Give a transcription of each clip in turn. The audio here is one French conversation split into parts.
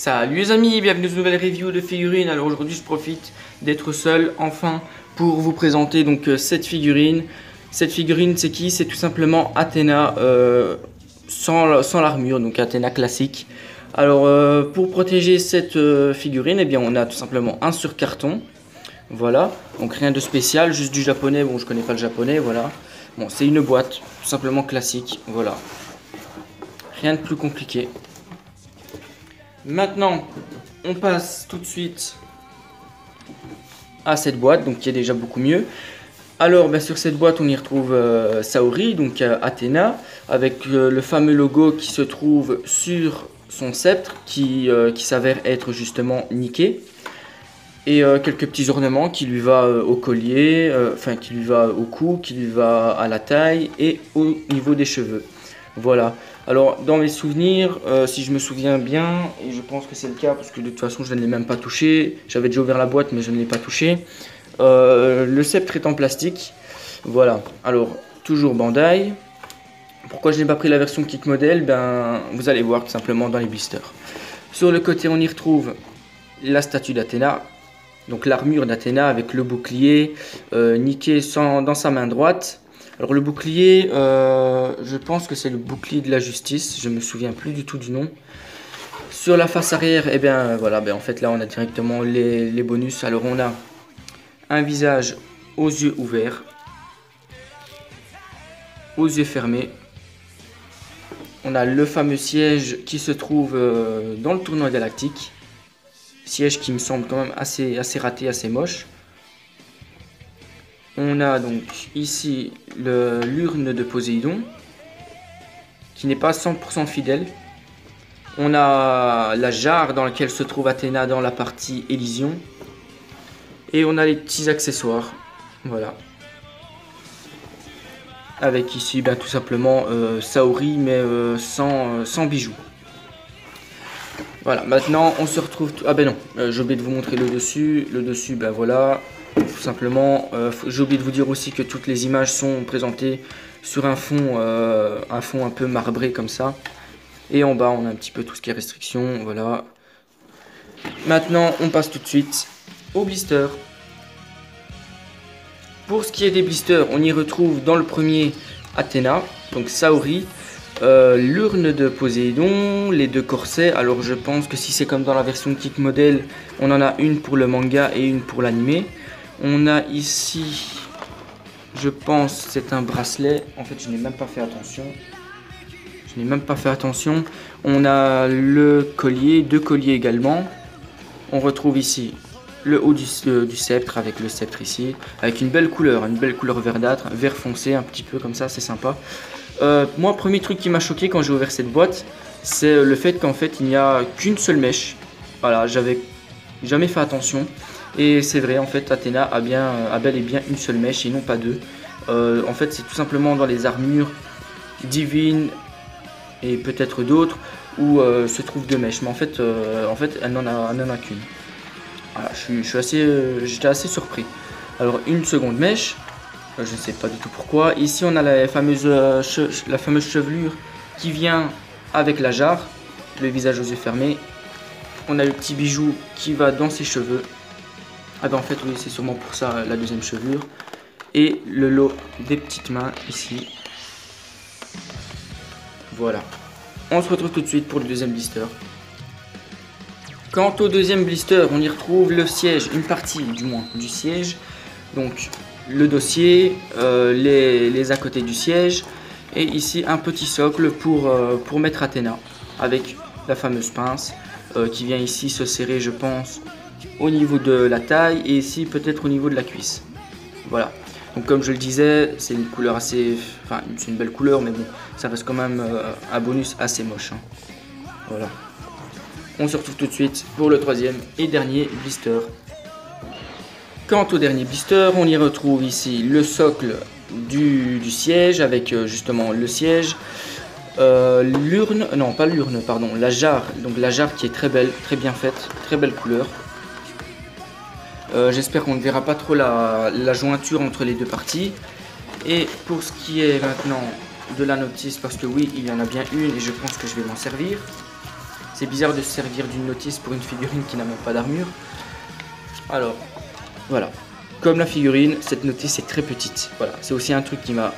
Salut les amis, bienvenue dans une nouvelle review de figurines. Alors aujourd'hui je profite d'être seul enfin pour vous présenter donc cette figurine. Cette figurine c'est qui? C'est tout simplement Athéna sans l'armure, donc Athéna classique. Alors pour protéger cette figurine, eh bien on a tout simplement un sur-carton. Voilà, donc rien de spécial, juste du japonais. Bon, je connais pas le japonais, voilà. Bon, c'est une boîte tout simplement classique, voilà. Rien de plus compliqué. Maintenant, on passe tout de suite à cette boîte, donc qui est déjà beaucoup mieux. Alors, sur cette boîte, on y retrouve Saori, donc Athéna, avec le fameux logo qui se trouve sur son sceptre, qui s'avère être justement niqué. Et quelques petits ornements qui lui va au collier, enfin qui lui va au cou, qui lui va à la taille et au niveau des cheveux. Voilà. Alors dans mes souvenirs, si je me souviens bien, et je pense que c'est le cas parce que de toute façon je ne l'ai même pas touché, j'avais déjà ouvert la boîte mais je ne l'ai pas touché. Le sceptre est en plastique. Voilà. Alors toujours Bandai. Pourquoi je n'ai pas pris la version kit modèle? Vous allez voir tout simplement dans les blisters. Sur le côté on y retrouve la statue d'Athéna. Donc l'armure d'Athéna avec le bouclier niqué dans sa main droite. Alors le bouclier, je pense que c'est le bouclier de la justice, je me souviens plus du tout du nom. Sur la face arrière, eh bien voilà, en fait là on a directement les bonus. Alors on a un visage aux yeux ouverts, aux yeux fermés. On a le fameux siège qui se trouve dans le tournoi galactique. Siège qui me semble quand même assez raté, assez moche. On a donc ici l'urne de Poséidon, qui n'est pas 100% fidèle. On a la jarre dans laquelle se trouve Athéna dans la partie Élysion. Et on a les petits accessoires, voilà. Avec ici tout simplement Saori, mais sans bijoux. Voilà, maintenant on se retrouve... Ah ben non, j'ai oublié de vous montrer le dessus. Le dessus, voilà, tout simplement. J'ai oublié de vous dire aussi que toutes les images sont présentées sur un fond un peu marbré comme ça. Et en bas, on a un petit peu tout ce qui est restrictions, voilà. Maintenant, on passe tout de suite aux blisters. Pour ce qui est des blisters, on y retrouve dans le premier Athéna, donc Saori. L'urne de Poséidon, les deux corsets. Alors je pense que si c'est comme dans la version kit modèle, on en a une pour le manga et une pour l'animé. On a ici, je pense c'est un bracelet. En fait je n'ai même pas fait attention. On a le collier, deux colliers également. On retrouve ici le haut du sceptre avec le sceptre ici, avec une belle couleur verdâtre, vert foncé un petit peu comme ça, c'est sympa. Moi, premier truc qui m'a choqué quand j'ai ouvert cette boîte, c'est le fait qu'en fait il n'y a qu'une seule mèche. Voilà, j'avais jamais fait attention. Et c'est vrai, en fait Athéna a bel et bien une seule mèche et non pas deux. En fait c'est tout simplement dans les armures divines et peut-être d'autres où se trouvent deux mèches. Mais en fait elle n'en a qu'une. Voilà, j'étais assez surpris. Alors une seconde mèche. Je ne sais pas du tout pourquoi. Ici on a la fameuse chevelure qui vient avec la jarre, le visage aux yeux fermés. On a le petit bijou qui va dans ses cheveux. Ah en fait oui, c'est sûrement pour ça la deuxième chevelure. Et le lot des petites mains ici. Voilà. On se retrouve tout de suite pour le deuxième blister. Quant au deuxième blister, on y retrouve le siège, une partie du moins du siège. Donc le dossier, les à côté du siège et ici un petit socle pour mettre Athéna avec la fameuse pince qui vient ici se serrer je pense au niveau de la taille et ici peut-être au niveau de la cuisse. Voilà, donc comme je le disais c'est une couleur c'est une belle couleur mais bon ça reste quand même un bonus assez moche hein. Voilà, on se retrouve tout de suite pour le troisième et dernier blister. Quant au dernier blister, on y retrouve ici le socle du siège avec justement le siège, l'urne, non pas l'urne, pardon, la jarre, donc la jarre qui est très belle, très bien faite, très belle couleur. J'espère qu'on ne verra pas trop la jointure entre les deux parties. Et pour ce qui est maintenant de la notice, parce que oui, il y en a bien une et je pense que je vais m'en servir. C'est bizarre de se servir d'une notice pour une figurine qui n'a même pas d'armure. Alors, voilà. Comme la figurine, cette notice est très petite. Voilà, c'est aussi un truc qui m'a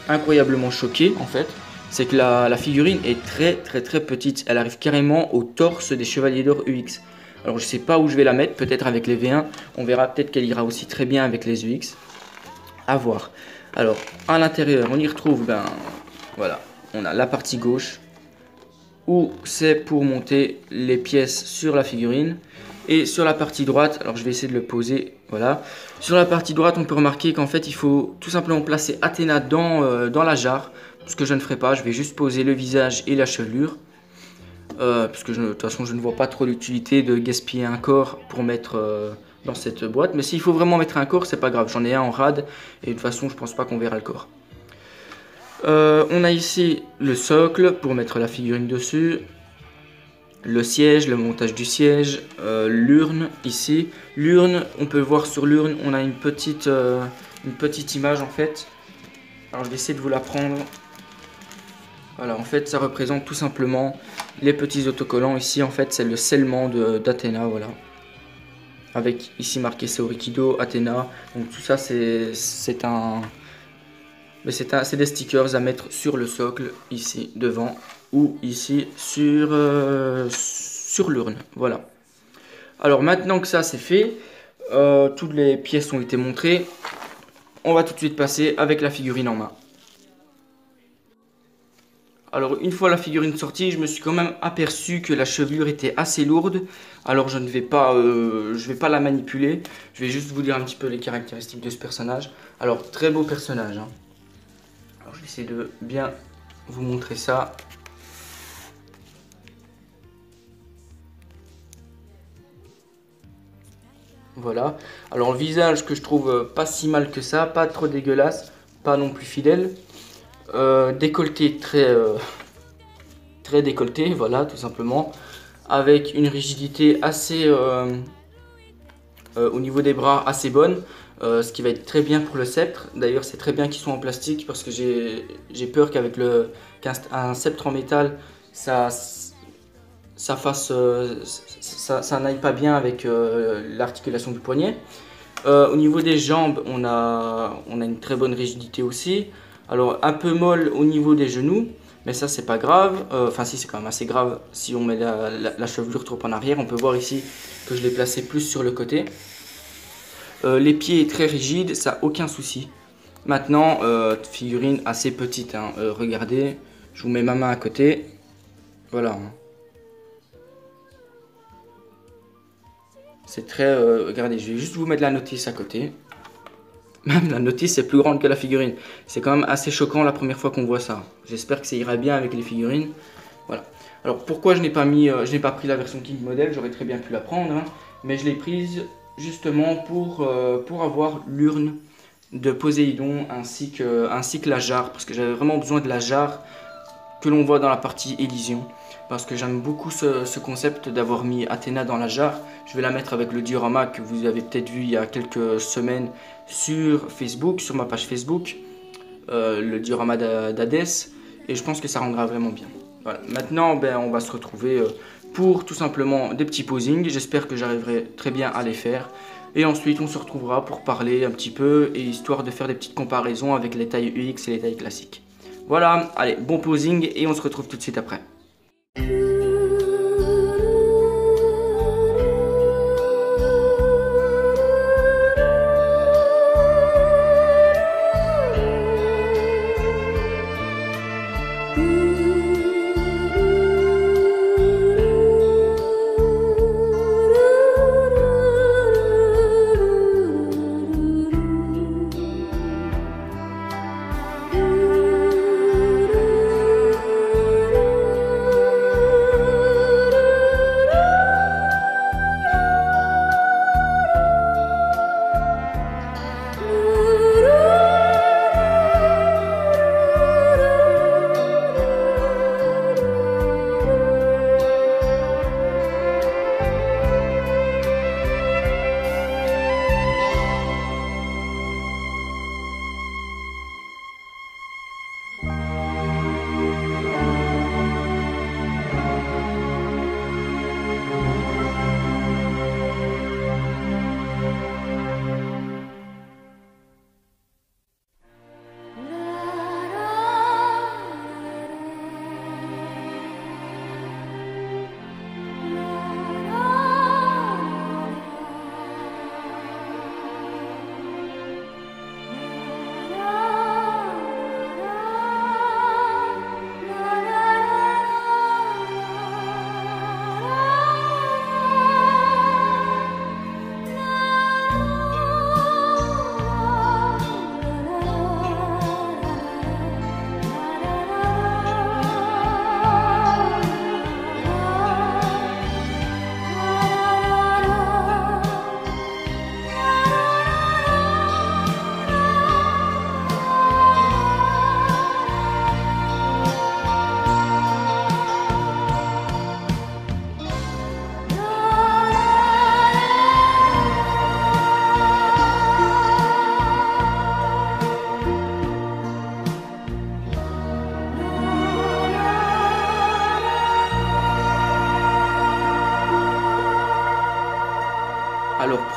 incroyablement choqué en fait. C'est que la figurine est très petite. Elle arrive carrément au torse des Chevaliers d'Or UX. Alors je sais pas où je vais la mettre, peut-être avec les V1. On verra peut-être qu'elle ira aussi très bien avec les UX. À voir. Alors, à l'intérieur, on y retrouve, voilà, on a la partie gauche où c'est pour monter les pièces sur la figurine. Et sur la partie droite, alors je vais essayer de le poser, voilà. Sur la partie droite, on peut remarquer qu'en fait, il faut tout simplement placer Athéna dans la jarre. Ce que je ne ferai pas, je vais juste poser le visage et la chevelure. Parce que de toute façon, je ne vois pas trop l'utilité de gaspiller un corps pour mettre dans cette boîte. Mais s'il faut vraiment mettre un corps, c'est pas grave. J'en ai un en rade et de toute façon, je pense pas qu'on verra le corps. On a ici le socle pour mettre la figurine dessus. Le siège, le montage du siège, l'urne ici. L'urne, on peut voir sur l'urne, on a une petite image en fait. Alors je vais essayer de vous la prendre. Voilà, en fait ça représente tout simplement les petits autocollants. Ici en fait c'est le scellement d'Athéna, voilà. Avec ici marqué Saorikido, Athéna. Donc tout ça c'est des stickers à mettre sur le socle, ici devant. Ou ici sur l'urne, voilà. Alors maintenant que ça c'est fait, toutes les pièces ont été montrées, on va tout de suite passer avec la figurine en main. Alors une fois la figurine sortie, je me suis quand même aperçu que la chevelure était assez lourde. Alors je ne vais pas, la manipuler, je vais juste vous dire un petit peu les caractéristiques de ce personnage. Alors très beau personnage, hein. Alors je vais essayer de bien vous montrer ça. Voilà, alors le visage que je trouve pas si mal que ça, pas trop dégueulasse, pas non plus fidèle. Décolleté très décolleté, voilà, tout simplement. Avec une rigidité assez, au niveau des bras, assez bonne. Ce qui va être très bien pour le sceptre. D'ailleurs, c'est très bien qu'ils soient en plastique parce que j'ai peur qu'avec un sceptre en métal, ça n'aille pas bien avec l'articulation du poignet. Au niveau des jambes, on a une très bonne rigidité aussi. Alors un peu molle au niveau des genoux, mais ça c'est pas grave. Enfin si, c'est quand même assez grave si on met la chevelure trop en arrière. On peut voir ici que je l'ai placé plus sur le côté. Les pieds très rigides, ça aucun souci. Maintenant, figurine assez petite, hein. Regardez, je vous mets ma main à côté. Voilà. C'est très... regardez, je vais juste vous mettre la notice à côté. Même la notice est plus grande que la figurine. C'est quand même assez choquant la première fois qu'on voit ça. J'espère que ça ira bien avec les figurines. Voilà. Alors pourquoi je n'ai pas pris la version King Model, j'aurais très bien pu la prendre, hein, mais je l'ai prise justement pour avoir l'urne de Poséidon ainsi que la jarre, parce que j'avais vraiment besoin de la jarre que l'on voit dans la partie Élysion. Parce que j'aime beaucoup ce concept d'avoir mis Athéna dans la jarre. Je vais la mettre avec le diorama que vous avez peut-être vu il y a quelques semaines sur Facebook, sur ma page Facebook. Le diorama d'Hadès. Et je pense que ça rendra vraiment bien. Voilà. Maintenant, on va se retrouver pour tout simplement des petits posings. J'espère que j'arriverai très bien à les faire. Et ensuite, on se retrouvera pour parler un petit peu et histoire de faire des petites comparaisons avec les tailles UX et les tailles classiques. Voilà, allez, bon posing et on se retrouve tout de suite après.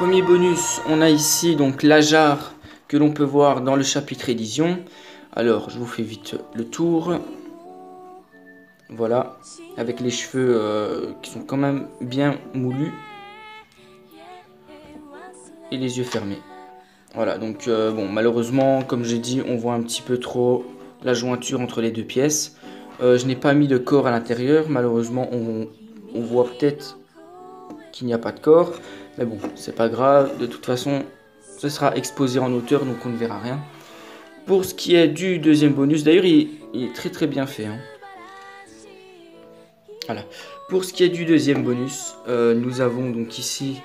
premier bonus, on a ici donc la jarre que l'on peut voir dans le chapitre édition. Alors, je vous fais vite le tour. Voilà, avec les cheveux qui sont quand même bien moulus. Et les yeux fermés. Voilà, donc bon, malheureusement, comme j'ai dit, on voit un petit peu trop la jointure entre les deux pièces. Je n'ai pas mis de corps à l'intérieur. Malheureusement, on voit peut-être qu'il n'y a pas de corps. Mais bon, c'est pas grave. De toute façon, ce sera exposé en hauteur, donc on ne verra rien. Pour ce qui est du deuxième bonus, d'ailleurs, il est très très bien fait. Hein. Voilà. Pour ce qui est du deuxième bonus, nous avons donc ici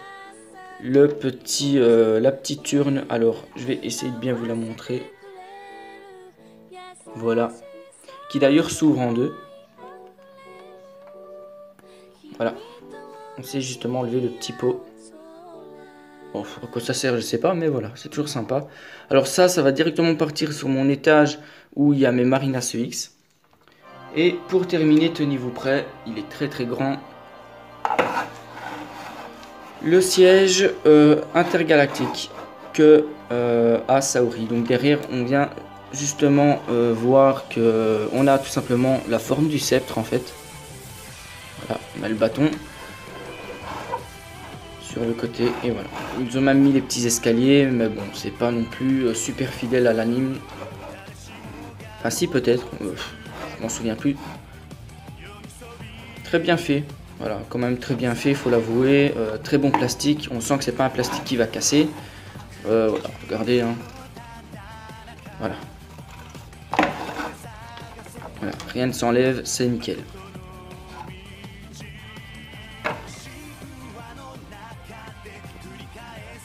la petite urne. Alors, je vais essayer de bien vous la montrer. Voilà. Qui d'ailleurs s'ouvre en deux. Voilà. On sait justement enlever le petit pot. Bon, à quoi ça sert, je sais pas, mais voilà, c'est toujours sympa. Alors ça va directement partir sur mon étage où il y a mes Marina CX. Et pour terminer, tenez-vous prêts, il est très très grand. Le siège intergalactique que a Saori. Donc derrière, on vient justement voir que on a tout simplement la forme du sceptre en fait. Voilà, on a le bâton sur le côté et voilà. Ils ont même mis les petits escaliers, mais bon, c'est pas non plus super fidèle à l'anime. Enfin si peut-être, je m'en souviens plus. Très bien fait. Voilà, quand même très bien fait, il faut l'avouer. Très bon plastique. On sent que c'est pas un plastique qui va casser. Voilà, regardez. Hein. Voilà. Voilà, rien ne s'enlève, c'est nickel.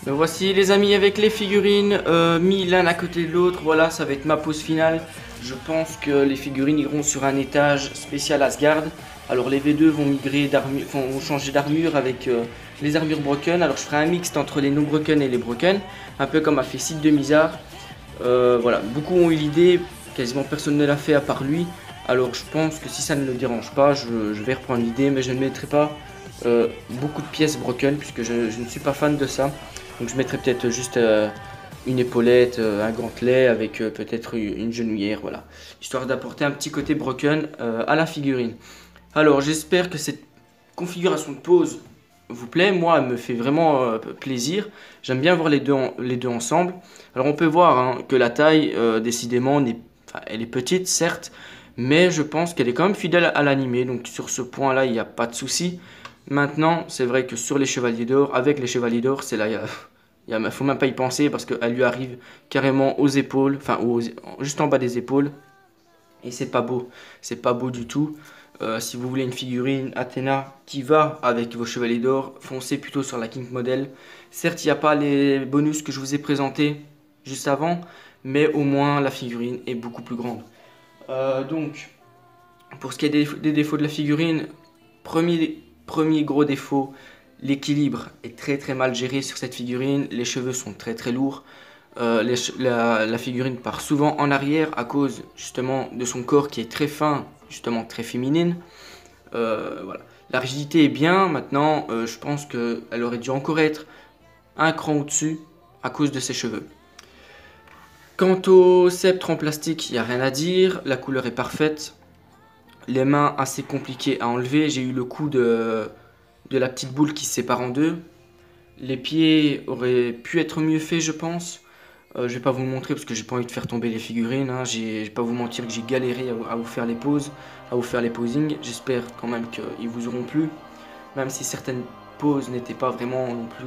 Donc voici les amis avec les figurines mis l'un à côté de l'autre. Voilà, ça va être ma pause finale. Je pense que les figurines iront sur un étage spécial Asgard. Alors les V2 vont migrer d'armure, vont changer d'armure avec les armures broken. Alors je ferai un mixte entre les no broken et les broken, un peu comme a fait Sid de Mizar. Voilà, beaucoup ont eu l'idée, quasiment personne ne l'a fait à part lui. Alors je pense que si ça ne le dérange pas, je vais reprendre l'idée, mais je ne mettrai pas beaucoup de pièces broken puisque je ne suis pas fan de ça. Donc je mettrai peut-être juste une épaulette, un gantelet avec peut-être une genouillère, voilà, histoire d'apporter un petit côté broken à la figurine. Alors j'espère que cette configuration de pose vous plaît. Moi elle me fait vraiment plaisir. J'aime bien voir les deux ensemble. Alors on peut voir hein, que la taille décidément elle est petite certes, mais je pense qu'elle est quand même fidèle à l'animé. Donc sur ce point là il n'y a pas de souci. Maintenant c'est vrai que sur les Chevaliers d'Or, avec les Chevaliers d'Or, c'est là il faut même pas y penser parce qu'elle lui arrive carrément aux épaules, enfin juste en bas des épaules. Et c'est pas beau du tout. Si vous voulez une figurine Athéna qui va avec vos Chevaliers d'Or, foncez plutôt sur la King Model. Certes, il n'y a pas les bonus que je vous ai présentés juste avant, mais au moins la figurine est beaucoup plus grande. Donc, pour ce qui est des défauts de la figurine, premier gros défaut, l'équilibre est très très mal géré sur cette figurine. Les cheveux sont très très lourds. La figurine part souvent en arrière à cause justement de son corps qui est très fin, justement très féminine. Voilà. La rigidité est bien, maintenant je pense qu'elle aurait dû encore être un cran au-dessus à cause de ses cheveux. Quant au sceptre en plastique, il n'y a rien à dire, la couleur est parfaite. Les mains assez compliquées à enlever, j'ai eu le coup de la petite boule qui se sépare en deux. Les pieds auraient pu être mieux faits je pense. Je vais pas vous le montrer parce que j'ai pas envie de faire tomber les figurines. Hein. Je vais pas vous mentir que j'ai galéré à vous faire les poses, à vous faire les posings. J'espère quand même qu'ils vous auront plu. Même si certaines poses n'étaient pas vraiment non plus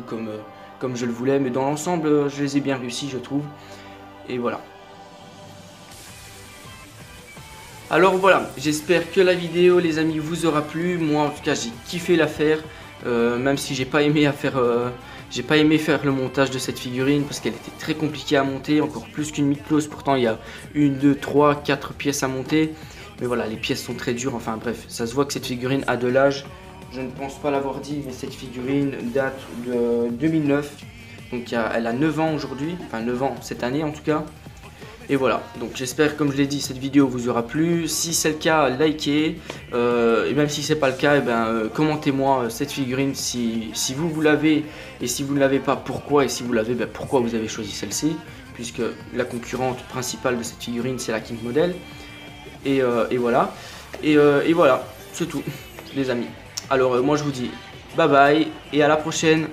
comme je le voulais. Mais dans l'ensemble, je les ai bien réussi, je trouve. Et voilà. Alors voilà, j'espère que la vidéo, les amis, vous aura plu. Moi, en tout cas, j'ai kiffé la faire. Même si j'ai pas aimé faire le montage de cette figurine parce qu'elle était très compliquée à monter, encore plus qu'une mid-close. Pourtant il y a 1, 2, 3, 4 pièces à monter, mais voilà, les pièces sont très dures. Enfin bref, ça se voit que cette figurine a de l'âge. Je ne pense pas l'avoir dit, mais cette figurine date de 2009, donc elle a 9 ans aujourd'hui, enfin 9 ans cette année en tout cas. Et voilà, donc j'espère, comme je l'ai dit, cette vidéo vous aura plu. Si c'est le cas, likez. Et même si c'est pas le cas, commentez-moi cette figurine si vous l'avez. Et si vous ne l'avez pas, pourquoi. Et si vous l'avez, pourquoi vous avez choisi celle-ci. Puisque la concurrente principale de cette figurine, c'est la King Model. Et voilà. Et voilà, c'est tout, les amis. Alors moi je vous dis bye bye et à la prochaine.